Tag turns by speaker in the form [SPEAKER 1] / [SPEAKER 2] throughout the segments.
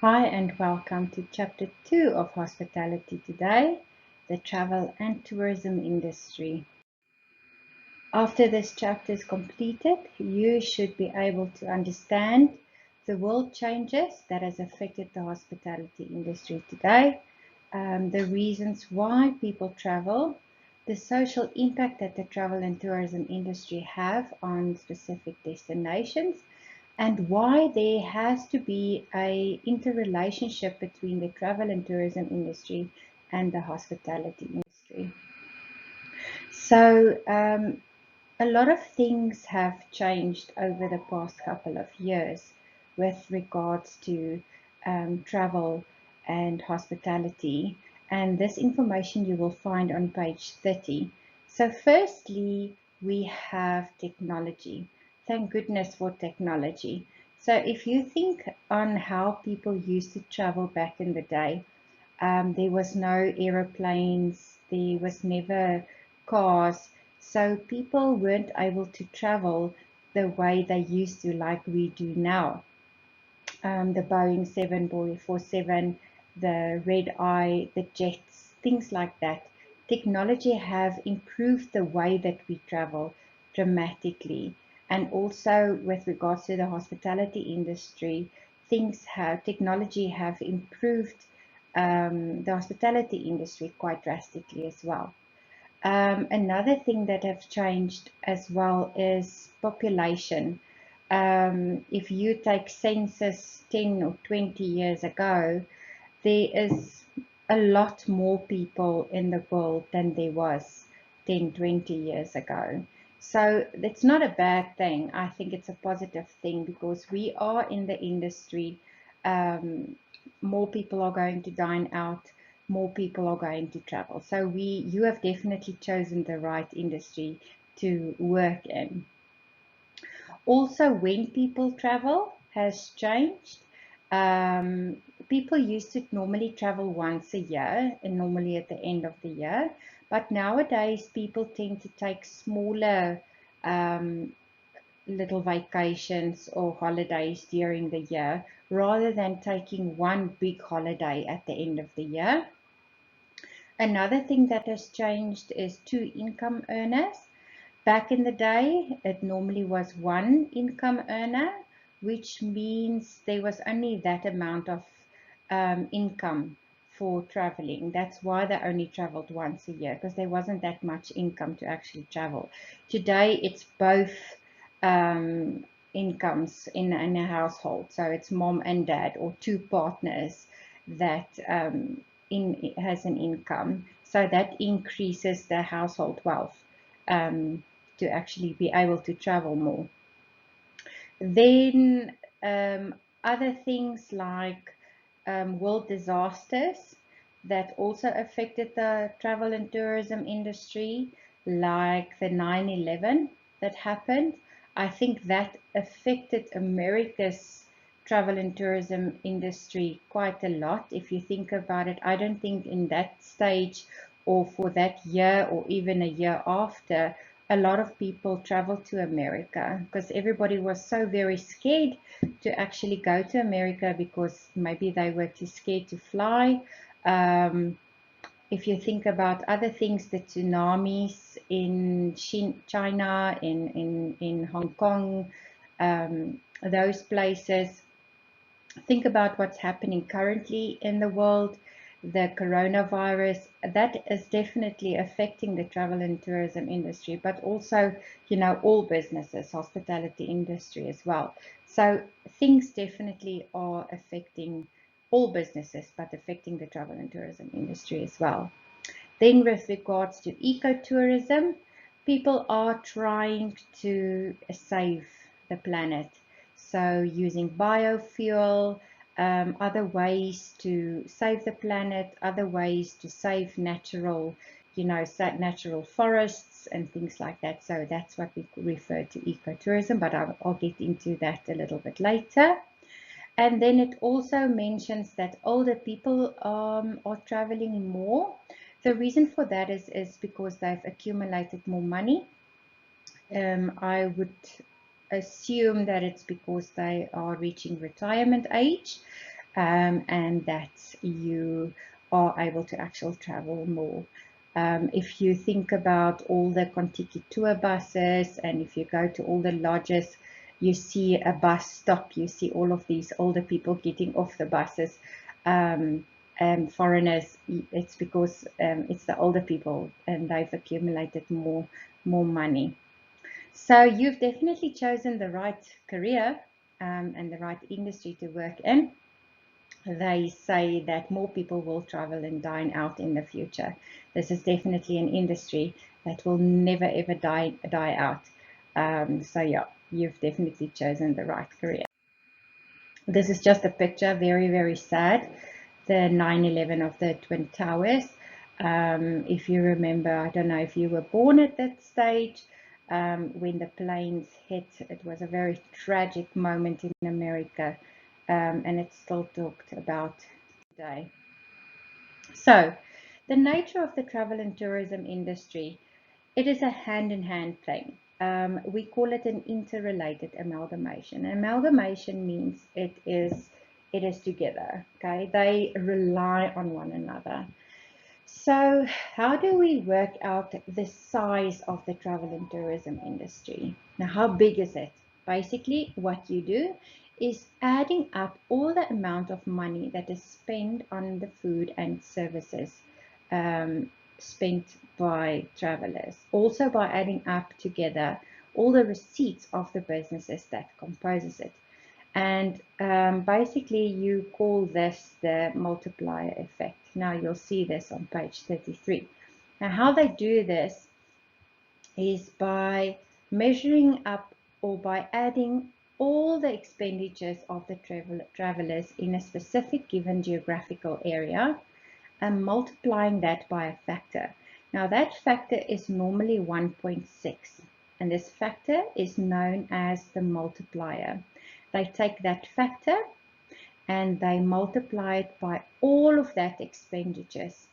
[SPEAKER 1] Hi and welcome to Chapter 2 of Hospitality Today, the travel and tourism industry. After this chapter is completed, you should be able to understand the world changes that has affected the hospitality industry today, the reasons why people travel, the social impact that the travel and tourism industry have on specific destinations, and why there has to be a interrelationship between the travel and tourism industry and the hospitality industry. So, a lot of things have changed over the past couple of years with regards to travel and hospitality, and this information you will find on page 30. So, firstly, we have technology. Thank goodness for technology. So, if you think on how people used to travel back in the day, there was no aeroplanes, there was never cars, so people weren't able to travel the way they used to, like we do now. The Boeing 747, the red eye, the jets, things like that. Technology have improved the way that we travel dramatically. And also with regards to the hospitality industry, technology have improved the hospitality industry quite drastically as well. Another thing that have changed as well is population. If you take census 10 or 20 years ago, there is a lot more people in the world than there was 10, 20 years ago. So it's not a bad thing. I think it's a positive thing because we are in the industry. Um, More people are going to dine out, more people are going to travel. So you have definitely chosen the right industry to work in. Also, when people travel has changed. People used to normally travel once a year and normally at the end of the year. But nowadays, people tend to take smaller um, little vacations or holidays during the year rather than taking one big holiday at the end of the year. Another thing that has changed is two income earners. Back in the day, it normally was one income earner, which means there was only that amount of income for traveling. That's why they only traveled once a year because there wasn't that much income to actually travel. Today, it's both incomes in a household. So it's mom and dad or two partners that has an income. So that increases the household wealth. To actually be able to travel more. Then other things like world disasters that also affected the travel and tourism industry, like the 9/11 that happened. I think that affected America's travel and tourism industry quite a lot. If you think about it, I don't think in that stage or for that year or even a year after, a lot of people traveled to America because everybody was so very scared to actually go to America because maybe they were too scared to fly. Um, if you think about other things, the tsunamis in China, in Hong Kong, those places, think about what's happening currently in the world, the coronavirus, that is definitely affecting the travel and tourism industry, but also, all businesses, hospitality industry as well. So things definitely are affecting all businesses, but affecting the travel and tourism industry as well. Then with regards to ecotourism, people are trying to save the planet. So using biofuel, other ways to save the planet, other ways to save natural forests and things like that. So that's what we refer to ecotourism, but I'll get into that a little bit later. And then it also mentions that older people are traveling more. The reason for that is because they've accumulated more money. I would assume that it's because they are reaching retirement age. and that you are able to actually travel more. If you think about all the Contiki tour buses, and if you go to all the lodges, you see a bus stop, you see all of these older people getting off the buses, and foreigners. It's because it's the older people and they've accumulated more money. So you've definitely chosen the right career and the right industry to work in. They say that more people will travel and dine out in the future. This is definitely an industry that will never ever die out. So yeah, you've definitely chosen the right career. This is just a picture, very, very sad. The 9/11 of the Twin Towers. If you remember, I don't know if you were born at that stage, when the planes hit. It was a very tragic moment in America, and it's still talked about today. So, the nature of the travel and tourism industry, it is a hand-in-hand thing. We call it an interrelated amalgamation. Amalgamation means it is together. Okay, they rely on one another. So, how do we work out the size of the travel and tourism industry? Now, how big is it? Basically, what you do is adding up all the amount of money that is spent on the food and services spent by travelers. Also, by adding up together all the receipts of the businesses that composes it. And basically, you call this the multiplier effect. Now, you'll see this on page 33. Now, how they do this is by measuring up or by adding all the expenditures of the travelers in a specific given geographical area and multiplying that by a factor. Now, that factor is normally 1.6, and this factor is known as the multiplier. They take that factor and they multiply it by all of that expenditures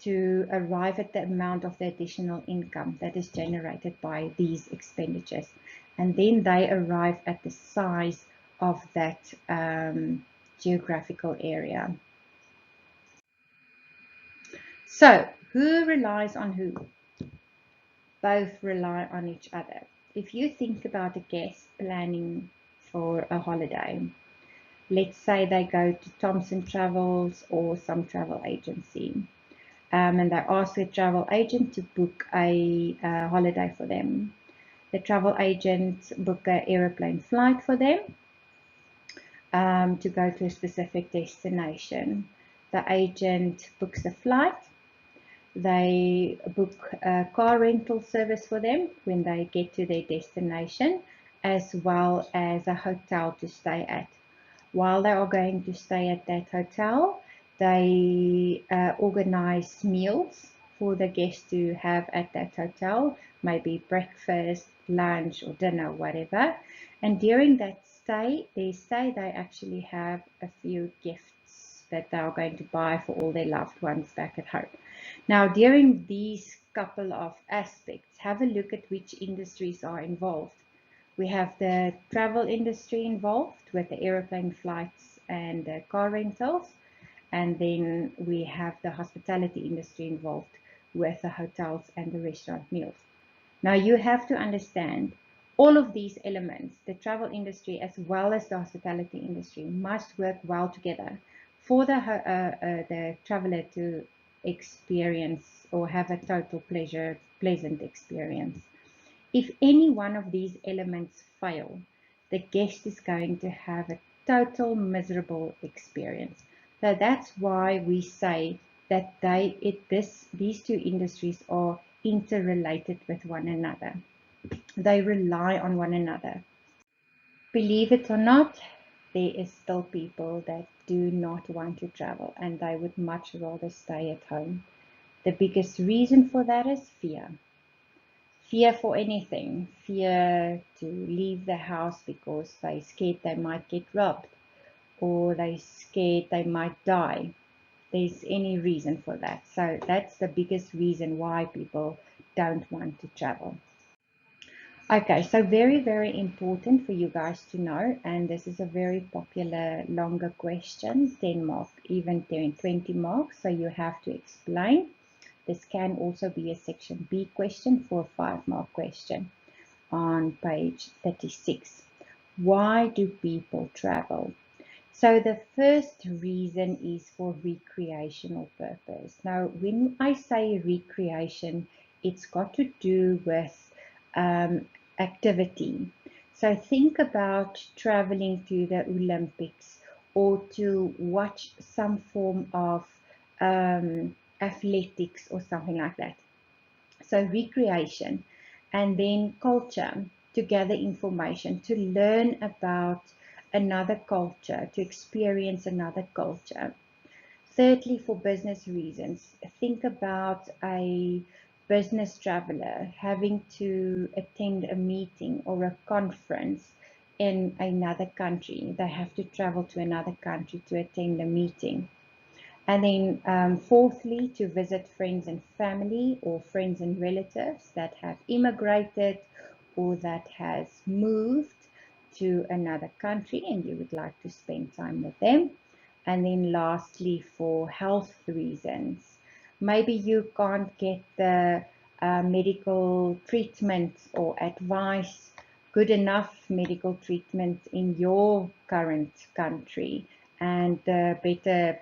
[SPEAKER 1] to arrive at the amount of the additional income that is generated by these expenditures. And then they arrive at the size of that geographical area. So, who relies on who? Both rely on each other. If you think about a guest planning for a holiday, let's say they go to Thompson Travels or some travel agency, and they ask the travel agent to book a holiday for them. The travel agent book an aeroplane flight for them to go to a specific destination. The agent books the flight. They book a car rental service for them when they get to their destination, as well as a hotel to stay at. While they are going to stay at that hotel, they organize meals for the guests to have at that hotel, maybe breakfast, lunch, or dinner, whatever. And during that stay, they actually have a few gifts that they are going to buy for all their loved ones back at home. Now, during these couple of aspects, have a look at which industries are involved. We have the travel industry involved with the aeroplane flights and the car rentals. And then we have the hospitality industry involved with the hotels and the restaurant meals. Now you have to understand all of these elements, the travel industry as well as the hospitality industry, must work well together for the traveler to experience or have a total pleasant experience. If any one of these elements fail, the guest is going to have a total miserable experience. So that's why we say that these two industries are interrelated with one another. They rely on one another. Believe it or not, there is still people that do not want to travel and they would much rather stay at home. The biggest reason for that is fear. Fear for anything. Fear to leave the house because they're scared they might get robbed or they're scared they might die. There's any reason for that. So that's the biggest reason why people don't want to travel. Okay, so very, very important for you guys to know, and this is a very popular longer question, 10 mark, even 10, 20 marks, so you have to explain. This can also be a section B question for a 5-mark question on page 36. Why do people travel? So the first reason is for recreational purpose. Now, when I say recreation, it's got to do with activity. So think about traveling to the Olympics or to watch some form of athletics or something like that. So recreation, and then culture, to gather information, to learn about another culture, to experience another culture. Thirdly, for business reasons, think about a business traveler having to attend a meeting or a conference in another country. They have to travel to another country to attend a meeting. And then fourthly, to visit friends and family or friends and relatives that have immigrated or that has moved to another country and you would like to spend time with them. And then lastly, for health reasons. Maybe you can't get the medical treatment or advice, good enough medical treatment in your current country, and better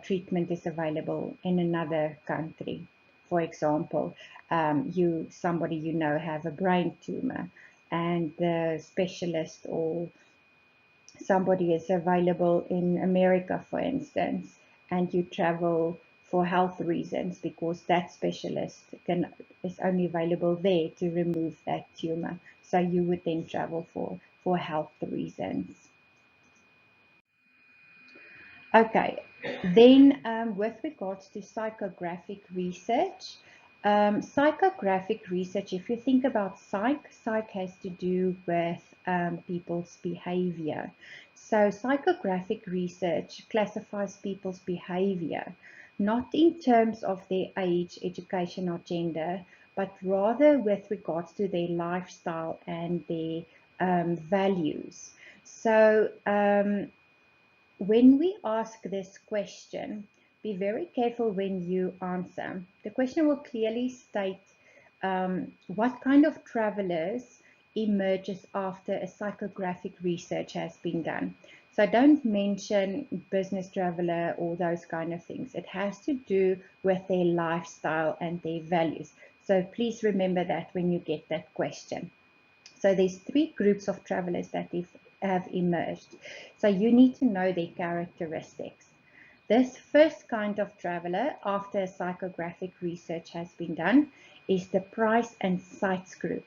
[SPEAKER 1] treatment is available in another country. For example, somebody you know have a brain tumor, and the specialist or somebody is available in America, for instance, and you travel for health reasons because that specialist is only available there to remove that tumor. So you would then travel for health reasons. Okay, then with regards to psychographic research, psychographic research, if you think about psych has to do with people's behavior. So psychographic research classifies people's behavior, not in terms of their age, education, or gender, but rather with regards to their lifestyle and their values. So when we ask this question, be very careful when you answer. The question will clearly state what kind of travelers emerges after a psychographic research has been done. So don't mention business traveler or those kind of things. It has to do with their lifestyle and their values. So please remember that when you get that question. So there's 3 groups of travelers that have emerged. So you need to know their characteristics. This first kind of traveler, after psychographic research has been done, is the price and sights group.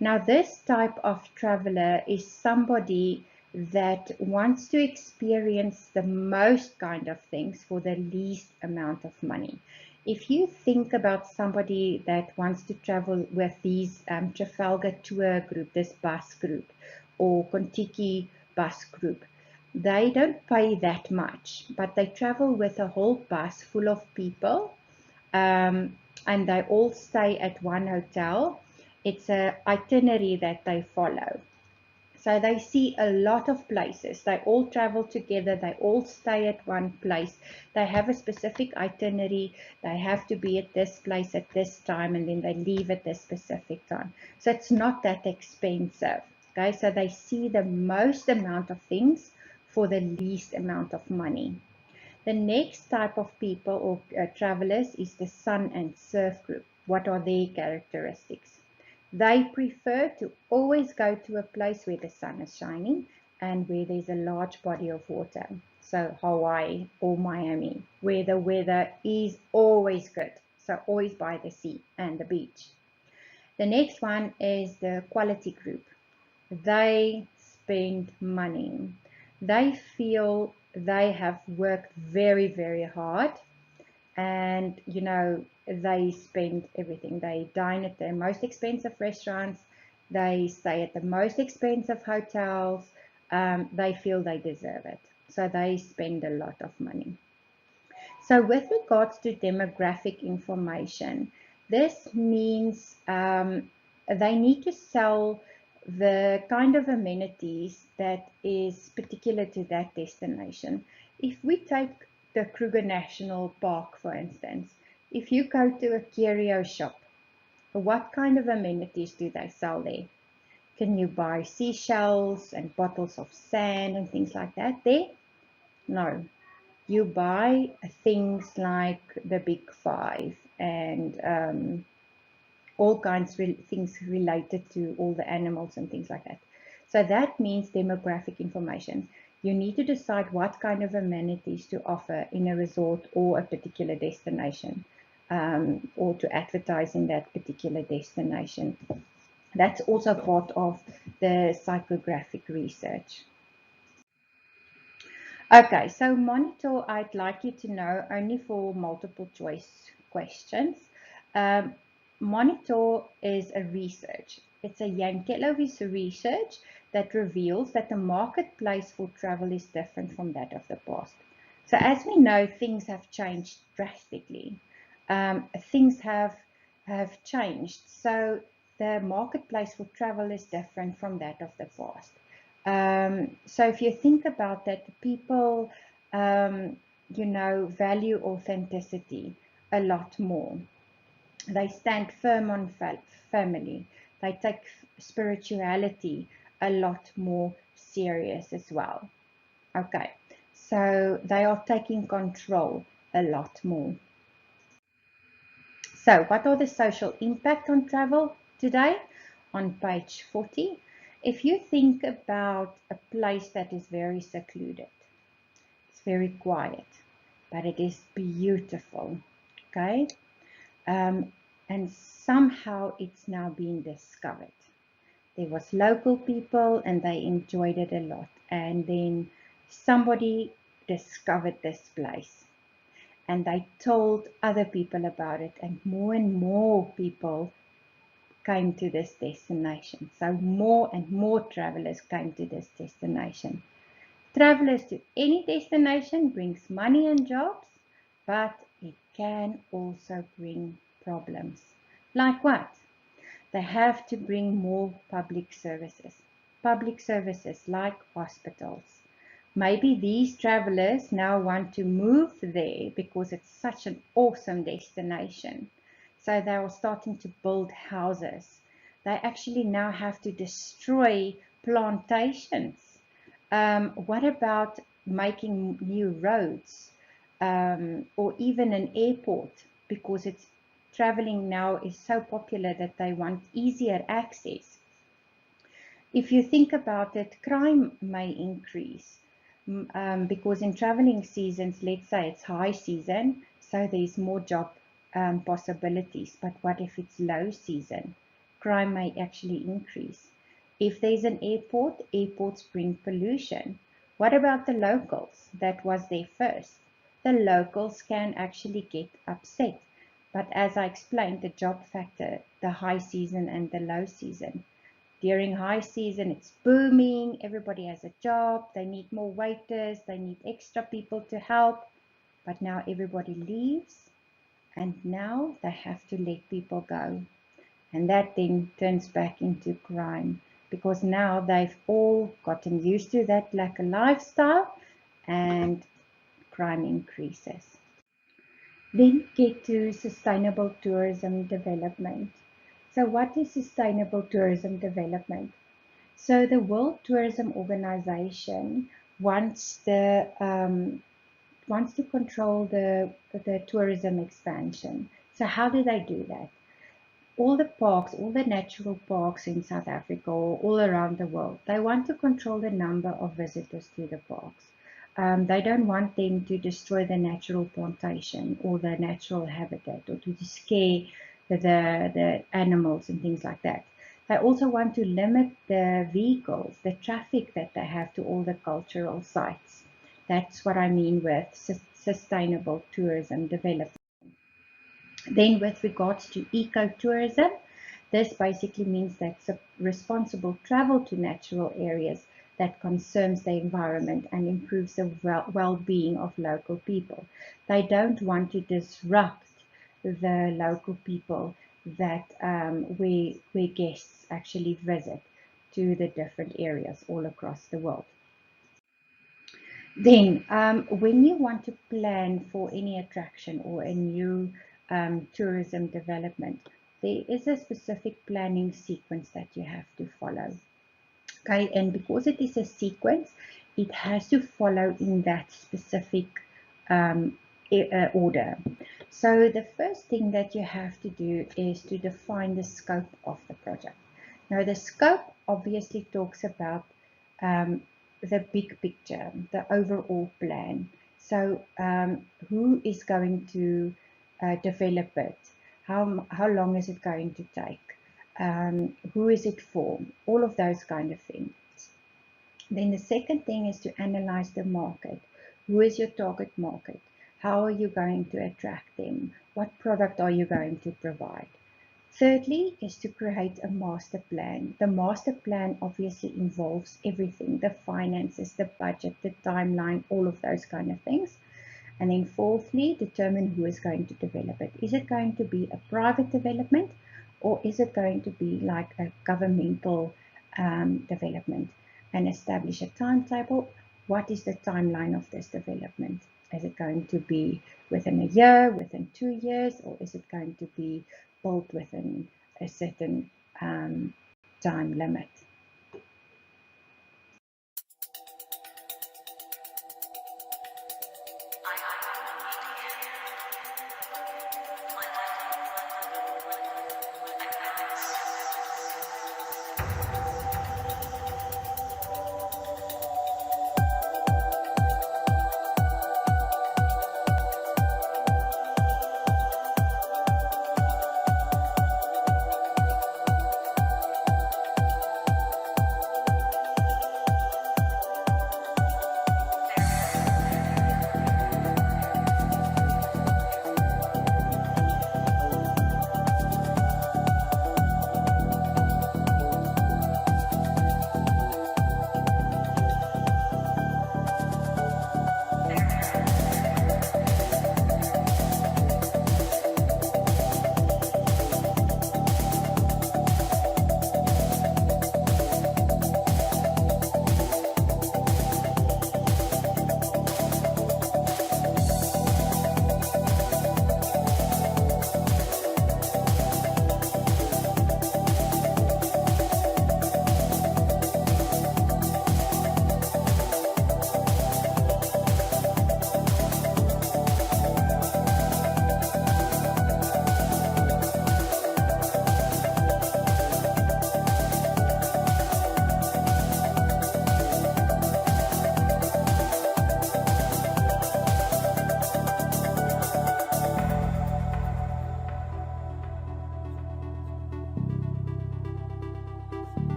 [SPEAKER 1] Now this type of traveler is somebody that wants to experience the most kind of things for the least amount of money. If you think about somebody that wants to travel with these Trafalgar tour group, this bus group, or Kontiki bus group, they don't pay that much, but they travel with a whole bus full of people, and they all stay at one hotel. It's an itinerary that they follow. So they see a lot of places. They all travel together. They all stay at one place. They have a specific itinerary. They have to be at this place at this time, and then they leave at this specific time. So it's not that expensive. Okay, so they see the most amount of things for the least amount of money. The next type of people or travelers is the sun and surf group. What are their characteristics? They prefer to always go to a place where the sun is shining and where there's a large body of water. So Hawaii or Miami, where the weather is always good. So always by the sea and the beach. The next one is the quality group. They spend money. They feel they have worked very, very hard, and they spend everything. They dine at the most expensive restaurants, they stay at the most expensive hotels. They feel they deserve it, so they spend a lot of money. So with regards to demographic information, this means they need to sell the kind of amenities that is particular to that destination. If we take the Kruger National Park, for instance, if you go to a curio shop, what kind of amenities do they sell there? Can you buy seashells and bottles of sand and things like that there? No. You buy things like the Big Five and all kinds of things related to all the animals and things like that. So that means demographic information. You need to decide what kind of amenities to offer in a resort or a particular destination, or to advertise in that particular destination. That's also part of the psychographic research. Okay, so monitor, I'd like you to know only for multiple choice questions. Um, monitor is a research. It's a Yankelov's research that reveals that the marketplace for travel is different from that of the past. So as we know, things have changed drastically. Things have changed. So the marketplace for travel is different from that of the past. So if you think about that, people, value authenticity a lot more. They stand firm on family. They take spirituality a lot more serious as well. Okay, so they are taking control a lot more. So what are the social impact on travel today? On page 40, if you think about a place that is very secluded, it's very quiet, but it is beautiful, okay? And somehow it's now being discovered. There was local people and they enjoyed it a lot. And then somebody discovered this place and they told other people about it, and more people came to this destination. So more and more travelers came to this destination. Travelers to any destination brings money and jobs, but it can also bring problems. Like what? They have to bring more public services. Public services like hospitals. Maybe these travelers now want to move there because it's such an awesome destination. So they are starting to build houses. They actually now have to destroy plantations. What about making new roads, or even an airport, because it's traveling now is so popular that they want easier access. If you think about it, crime may increase, because in traveling seasons, let's say it's high season, so there's more job possibilities. But what if it's low season? Crime may actually increase. If there's an airport, airports bring pollution. What about the locals that was there first? The locals can actually get upset. But as I explained, the job factor, the high season and the low season. During high season, it's booming. Everybody has a job. They need more waiters. They need extra people to help. But now everybody leaves, and now they have to let people go. And that then turns back into crime, because now they've all gotten used to that like a lifestyle, and crime increases. Then get to sustainable tourism development. So what is sustainable tourism development? So the World Tourism Organization wants wants to control the tourism expansion. So how do they do that? All the parks, all the natural parks in South Africa or all around the world, they want to control the number of visitors to the parks. They don't want them to destroy the natural plantation or the natural habitat, or to scare the animals and things like that. They also want to limit the vehicles, the traffic that they have to all the cultural sites. That's what I mean with sustainable tourism development. Then with regards to ecotourism, this basically means that's a responsible travel to natural areas that conserves the environment and improves the well-being of local people. They don't want to disrupt the local people that where guests actually visit to the different areas all across the world. Then, when you want to plan for any attraction or a new tourism development, there is a specific planning sequence that you have to follow. Okay, and because it is a sequence, it has to follow in that specific um, order. So the first thing that you have to do is to define the scope of the project. Now, the scope obviously talks about um, the big picture, the overall plan. So, who is going to develop it? How long is it going to take? Who is it for? All of those kind of things. Then the second thing is to analyze the market. Who is your target market? How are you going to attract them? What product are you going to provide? Thirdly is to create a master plan. The master plan obviously involves everything, the finances, the budget, the timeline, all of those kind of things. And then fourthly, determine who is going to develop it. Is it going to be a private development, or is it going to be like a governmental development? And establish a timetable. What is the timeline of this development? Is it going to be within a year, within 2 years, or is it going to be built within a certain time limit?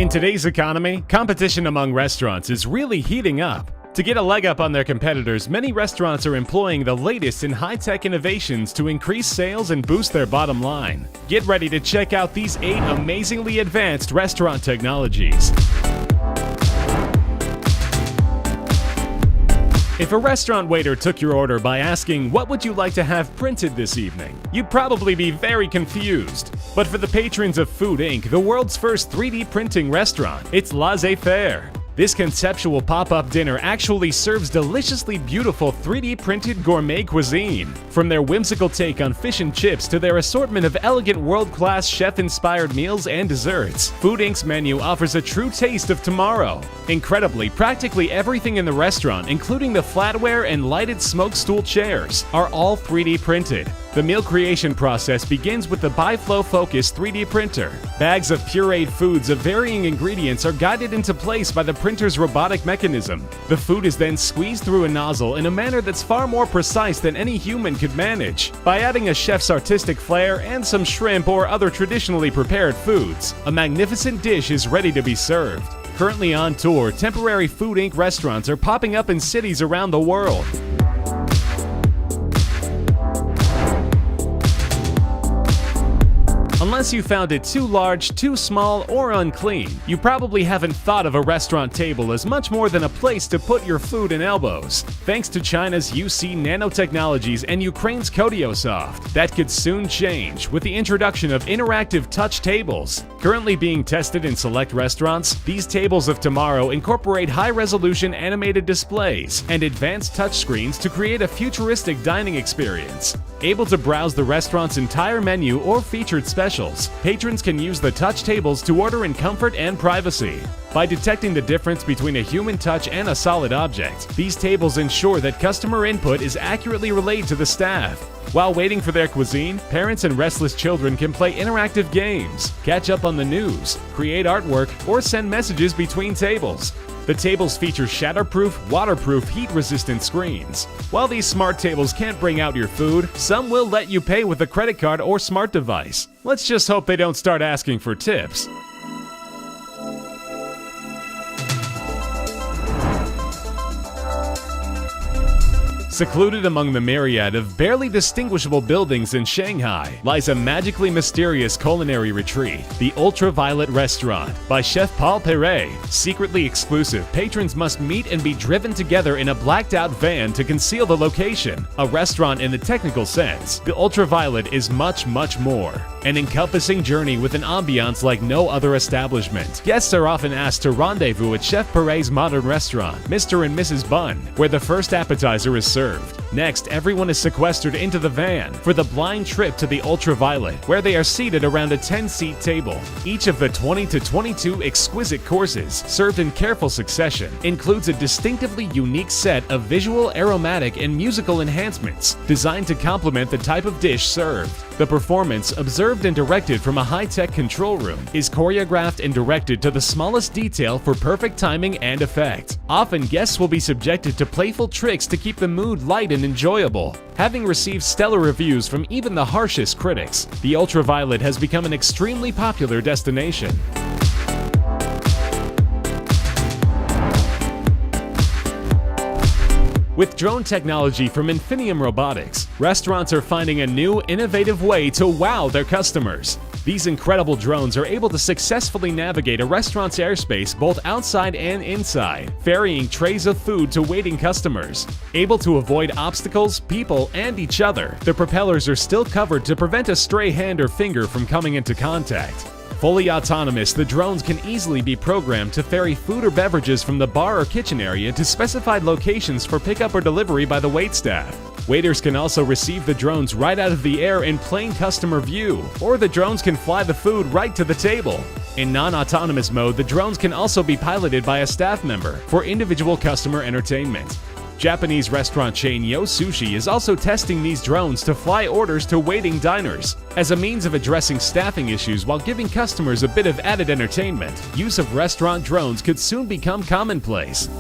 [SPEAKER 2] In today's economy, competition among restaurants is really heating up. To get a leg up on their competitors, many restaurants are employing the latest in high-tech innovations to increase sales and boost their bottom line. Get ready to check out these 8 amazingly advanced restaurant technologies. If a restaurant waiter took your order by asking, "What would you like to have printed this evening?" you'd probably be very confused. But for the patrons of Food Inc., the world's first 3D printing restaurant, it's laissez-faire. This conceptual pop-up dinner actually serves deliciously beautiful 3D printed gourmet cuisine. From their whimsical take on fish and chips to their assortment of elegant world-class chef-inspired meals and desserts, Food Inc.'s menu offers a true taste of tomorrow. Incredibly, practically everything in the restaurant, including the flatware and lighted smoke stool chairs, are all 3D printed. The meal creation process begins with the BiFlow Focus 3D printer. Bags of pureed foods of varying ingredients are guided into place by the printer's robotic mechanism. The food is then squeezed through a nozzle in a manner that's far more precise than any human could manage. By adding a chef's artistic flair and some shrimp or other traditionally prepared foods, a magnificent dish is ready to be served. Currently on tour, temporary Food Inc. restaurants are popping up in cities around the world. Unless you found it too large, too small, or unclean, you probably haven't thought of a restaurant table as much more than a place to put your food and elbows. Thanks to China's UC Nanotechnologies and Ukraine's Kodiosoft, that could soon change with the introduction of interactive touch tables. Currently being tested in select restaurants, these tables of tomorrow incorporate high-resolution animated displays and advanced touchscreens to create a futuristic dining experience. Able to browse the restaurant's entire menu or featured specials, patrons can use the touch tables to order in comfort and privacy. By detecting the difference between a human touch and a solid object, these tables ensure that customer input is accurately relayed to the staff. While waiting for their cuisine, parents and restless children can play interactive games, catch up on the news, create artwork, or send messages between tables. The tables feature shatterproof, waterproof, heat-resistant screens. While these smart tables can't bring out your food, some will let you pay with a credit card or smart device. Let's just hope they don't start asking for tips. Secluded among the myriad of barely distinguishable buildings in Shanghai lies a magically mysterious culinary retreat, the Ultraviolet Restaurant by Chef Paul Perret. Secretly exclusive, patrons must meet and be driven together in a blacked-out van to conceal the location. A restaurant in the technical sense, the Ultraviolet is much, much more. An encompassing journey with an ambiance like no other establishment. Guests are often asked to rendezvous at Chef Perret's modern restaurant, Mr. and Mrs. Bun, where the first appetizer is served. Next, everyone is sequestered into the van for the blind trip to the Ultraviolet, where they are seated around a 10-seat table. Each of the 20 to 22 exquisite courses, served in careful succession, includes a distinctively unique set of visual, aromatic, and musical enhancements designed to complement the type of dish served. The performance, observed and directed from a high-tech control room, is choreographed and directed to the smallest detail for perfect timing and effect. Often, guests will be subjected to playful tricks to keep the mood light and enjoyable. Having received stellar reviews from even the harshest critics, the Ultraviolet has become an extremely popular destination. With drone technology from Infinium Robotics, restaurants are finding a new, innovative way to wow their customers. These incredible drones are able to successfully navigate a restaurant's airspace both outside and inside, ferrying trays of food to waiting customers. Able to avoid obstacles, people, and each other, the propellers are still covered to prevent a stray hand or finger from coming into contact. Fully autonomous, the drones can easily be programmed to ferry food or beverages from the bar or kitchen area to specified locations for pickup or delivery by the waitstaff. Waiters can also receive the drones right out of the air in plain customer view, or the drones can fly the food right to the table. In non-autonomous mode, the drones can also be piloted by a staff member for individual customer entertainment. Japanese restaurant chain Yo Sushi is also testing these drones to fly orders to waiting diners. As a means of addressing staffing issues while giving customers a bit of added entertainment, use of restaurant drones could soon become commonplace.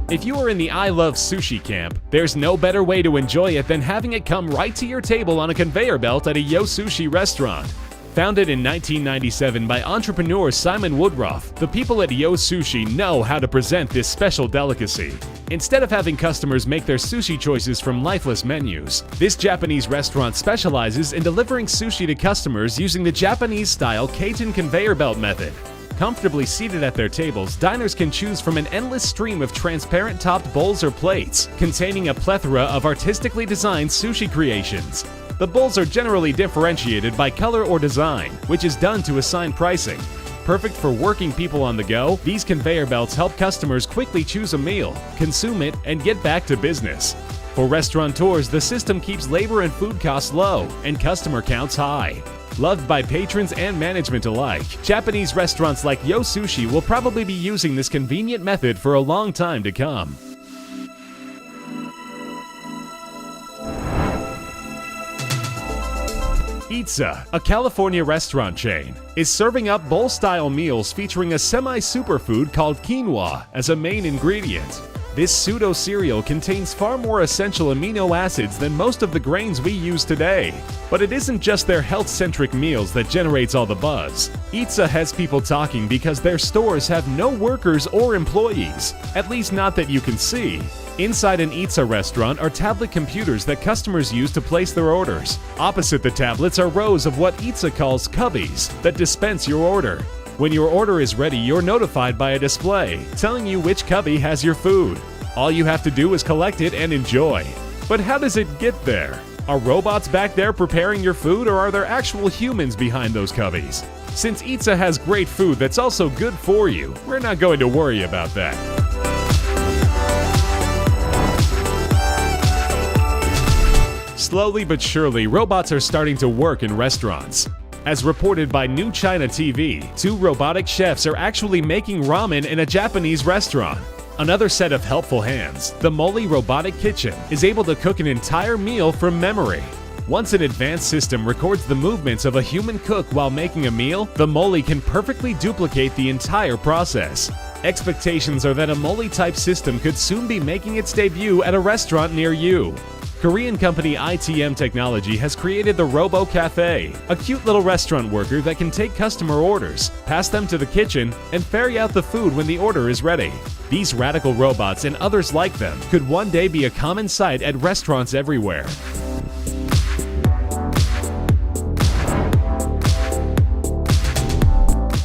[SPEAKER 2] If If you are in the I Love Sushi camp, there's no better way to enjoy it than having it come right to your table on a conveyor belt at a Yo Sushi restaurant. Founded in 1997 by entrepreneur Simon Woodruff, the people at Yo Sushi know how to present this special delicacy. Instead of having customers make their sushi choices from lifeless menus, this Japanese restaurant specializes in delivering sushi to customers using the Japanese-style Kaiten conveyor belt method. Comfortably seated at their tables, diners can choose from an endless stream of transparent topped bowls or plates, containing a plethora of artistically designed sushi creations. The bowls are generally differentiated by color or design, which is done to assign pricing. Perfect for working people on the go, these conveyor belts help customers quickly choose a meal, consume it, and get back to business. For restaurateurs, the system keeps labor and food costs low and customer counts high. Loved by patrons and management alike, Japanese restaurants like Yo Sushi will probably be using this convenient method for a long time to come. Itza, a California restaurant chain, is serving up bowl-style meals featuring a semi-superfood called quinoa as a main ingredient. This pseudo-cereal contains far more essential amino acids than most of the grains we use today. But it isn't just their health-centric meals that generates all the buzz. Itza has people talking because their stores have no workers or employees, at least not that you can see. Inside an Itza restaurant are tablet computers that customers use to place their orders. Opposite the tablets are rows of what Itza calls cubbies that dispense your order. When your order is ready, you're notified by a display telling you which cubby has your food. All you have to do is collect it and enjoy. But how does it get there? Are robots back there preparing your food, or are there actual humans behind those cubbies? Since Itza has great food that's also good for you, we're not going to worry about that. Slowly but surely, robots are starting to work in restaurants. As reported by New China TV, 2 robotic chefs are actually making ramen in a Japanese restaurant. Another set of helpful hands, the Moli Robotic Kitchen, is able to cook an entire meal from memory. Once an advanced system records the movements of a human cook while making a meal, the Moli can perfectly duplicate the entire process. Expectations are that a Moli-type system could soon be making its debut at a restaurant near you. Korean company ITM Technology has created the Robo Cafe, a cute little restaurant worker that can take customer orders, pass them to the kitchen, and ferry out the food when the order is ready. These radical robots and others like them could one day be a common sight at restaurants everywhere.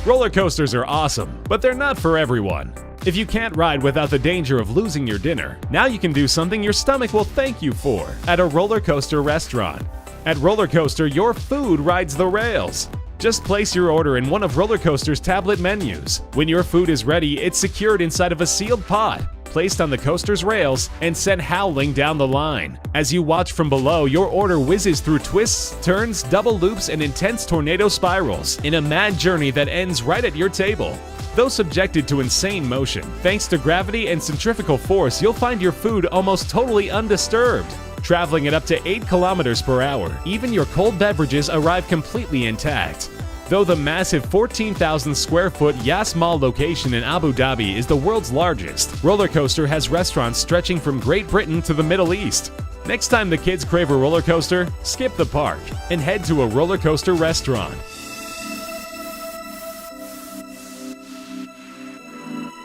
[SPEAKER 2] Roller coasters are awesome, but they're not for everyone. If you can't ride without the danger of losing your dinner, now you can do something your stomach will thank you for at a roller coaster restaurant. At Roller Coaster, your food rides the rails. Just place your order in one of Roller Coaster's tablet menus. When your food is ready, it's secured inside of a sealed pod, placed on the coaster's rails, and sent howling down the line. As you watch from below, your order whizzes through twists, turns, double loops, and intense tornado spirals in a mad journey that ends right at your table. Though subjected to insane motion, thanks to gravity and centrifugal force, you'll find your food almost totally undisturbed. Traveling at up to 8 kilometers per hour, even your cold beverages arrive completely intact. Though the massive 14,000 square foot Yas Mall location in Abu Dhabi is the world's largest, Roller Coaster has restaurants stretching from Great Britain to the Middle East. Next time the kids crave a roller coaster, skip the park and head to a roller coaster restaurant.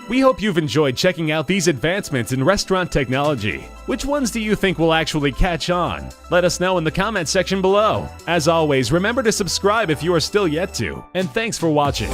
[SPEAKER 2] We hope you've enjoyed checking out these advancements in restaurant technology. Which ones do you think will actually catch on? Let us know in the comment section below. As always, remember to subscribe if you are still yet to, and thanks for watching.